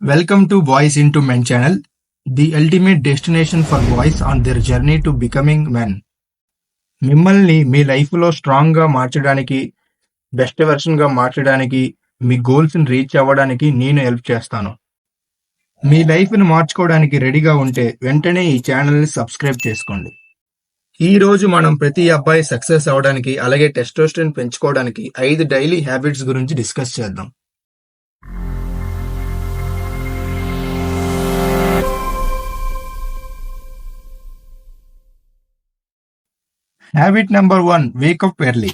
Welcome to Boys into Men channel, the ultimate destination for boys on their journey to becoming men. మిమ్మల్ని మీ లైఫ్లో స్ట్రాంగ్గా మార్చడానికి, best వెర్షన్గా మార్చడానికి, మీ గోల్స్ని reach అవ్వడానికి నేను హెల్ప్ చేస్తాను. మీ లైఫ్ని మార్చుకోవడానికి రెడీగా ఉంటే వెంటనే ఈ ఛానల్ని సబ్స్క్రైబ్ చేసుకోండి. ఈ రోజు మనం ప్రతి అబ్బాయి సక్సెస్ అవ్వడానికి అలాగే టెస్టోస్టెరాన్ పెంచుకోవడానికి 5 డైలీ హ్యాబిట్స్ గురించి డిస్కస్ చేద్దాం. Habit number 1, wake up early.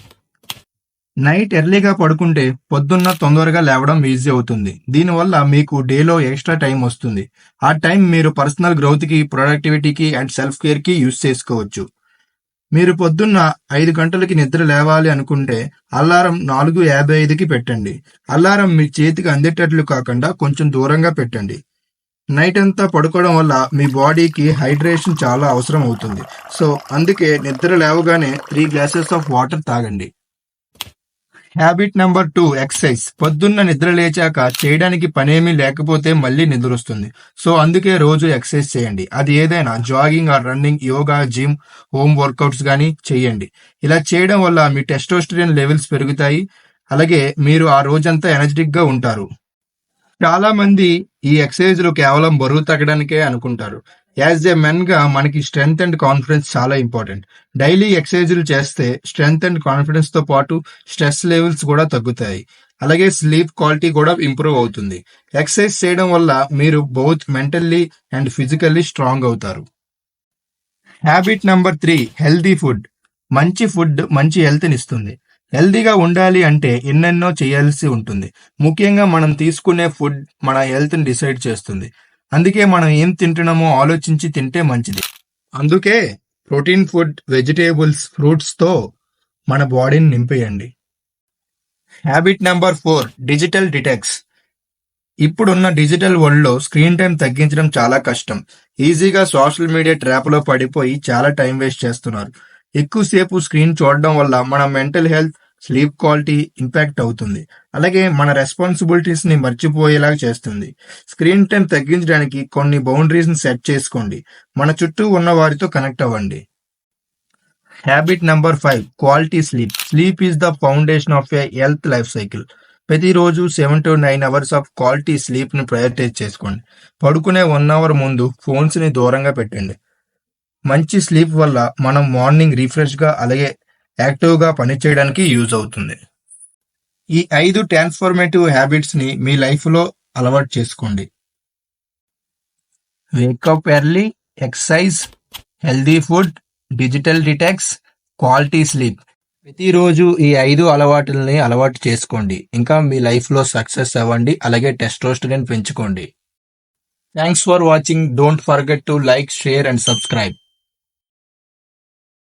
Night ఎర్లీగా పడుకుంటే పొద్దున్న తొందరగా లేవడం ఈజీ అవుతుంది. దీనివల్ల మీకు డేలో ఎక్స్ట్రా టైం వస్తుంది. ఆ టైం మీరు పర్సనల్ గ్రోత్కి, ప్రొడక్టివిటీకి అండ్ సెల్ఫ్ కేర్కి యూజ్ చేసుకోవచ్చు. మీరు పొద్దున్న 5 గంటలకి నిద్ర లేవాలి అనుకుంటే అలారం 4:55కి పెట్టండి. అలారం మీ చేతికి అందేటట్లు కాకుండా కొంచెం దూరంగా పెట్టండి. నైట్ అంతా పడుకోవడం వల్ల మీ బాడీకి హైడ్రేషన్ చాలా అవసరం అవుతుంది. సో అందుకే నిద్ర లేవగానే 3 గ్లాసెస్ ఆఫ్ వాటర్ తాగండి. Habit number 2, exercise. పొద్దున్న నిద్ర లేచాక చేయడానికి పనేమీ లేకపోతే మళ్ళీ నిద్ర వస్తుంది. సో అందుకే రోజు ఎక్సర్సైజ్ చేయండి. అది ఏదైనా jogging or running, yoga, gym, home workouts కానీ చేయండి. ఇలా చేయడం వల్ల మీ టెస్టోస్టెరాన్ లెవెల్స్ పెరుగుతాయి. అలాగే మీరు ఆ రోజంతా ఎనర్జెటిక్గా ఉంటారు. చాలా మంది ఈ ఎక్సర్సైజ్లు కేవలం బరువు తగ్గడానికే అనుకుంటారు. యాజ్ ఏ మెన్ గా మనకి స్ట్రెంగ్త్ అండ్ కాన్ఫిడెన్స్ చాలా ఇంపార్టెంట్. డైలీ ఎక్సర్సైజ్లు చేస్తే స్ట్రెంగ్త్ అండ్ కాన్ఫిడెన్స్ తో పాటు స్ట్రెస్ లెవెల్స్ కూడా తగ్గుతాయి. అలాగే స్లీప్ క్వాలిటీ కూడా ఇంప్రూవ్ అవుతుంది. ఎక్సర్సైజ్ చేయడం వల్ల మీరు both mentally and physically strong అవుతారు. Habit number 3, healthy food. మంచి ఫుడ్ మంచి హెల్త్ని ఇస్తుంది. హెల్తీగా ఉండాలి అంటే ఎన్నెన్నో చేయాల్సి ఉంటుంది. ముఖ్యంగా మనం తీసుకునే ఫుడ్ మన హెల్త్ని డిసైడ్ చేస్తుంది. అందుకే మనం ఏం తింటున్నామో ఆలోచించి తింటే మంచిది. అందుకే ప్రోటీన్ ఫుడ్, వెజిటేబుల్స్, ఫ్రూట్స్తో మన బాడీని నింపేయండి. Habit number 4, digital detox. ఇప్పుడున్న డిజిటల్ వరల్డ్లో స్క్రీన్ టైం తగ్గించడం చాలా కష్టం. ఈజీగా సోషల్ మీడియా ట్రాప్లో పడిపోయి చాలా టైం వేస్ట్ చేస్తున్నారు. ఎక్కువసేపు స్క్రీన్ చూడడం వల్ల మన mental health, sleep quality impact అవుతుంది. అలాగే మన రెస్పాన్సిబిలిటీస్ ని మర్చిపోయేలా చేస్తుంది. స్క్రీన్ టైం తగ్గించడానికి కొన్ని బౌండరీస్ ని సెట్ చేసుకోండి. మన చుట్టూ ఉన్న వారితో కనెక్ట్ అవ్వండి. Habit number 5, quality sleep. Sleep is the foundation of A health life cycle. ప్రతిరోజు 7 to 9 hours of quality sleep ని ప్రయారిటైజ్ చేసుకోండి. పడుకునే 1 అవర్ ముందు ఫోన్స్ ని దూరంగా పెట్టండి. మంచి స్లీప్ వల్ల మనం మార్నింగ్ రిఫ్రెష్గా అలాగే యాక్టివ్గా పనిచేయడానికి యూజ్ అవుతుంది. ఈ 5 ట్రాన్స్ఫర్మేటివ్ హ్యాబిట్స్ని మీ లైఫ్లో అలవాటు చేసుకోండి. Wake up early, exercise, healthy food, digital detox, quality sleep. ప్రతిరోజు ఈ 5 అలవాటుల్ని అలవాటు చేసుకోండి. ఇంకా మీ లైఫ్లో సక్సెస్ అవ్వండి. అలాగే టెస్టోస్టెరాన్ పెంచుకోండి. Thanks for watching. Don't forget to like, share and subscribe.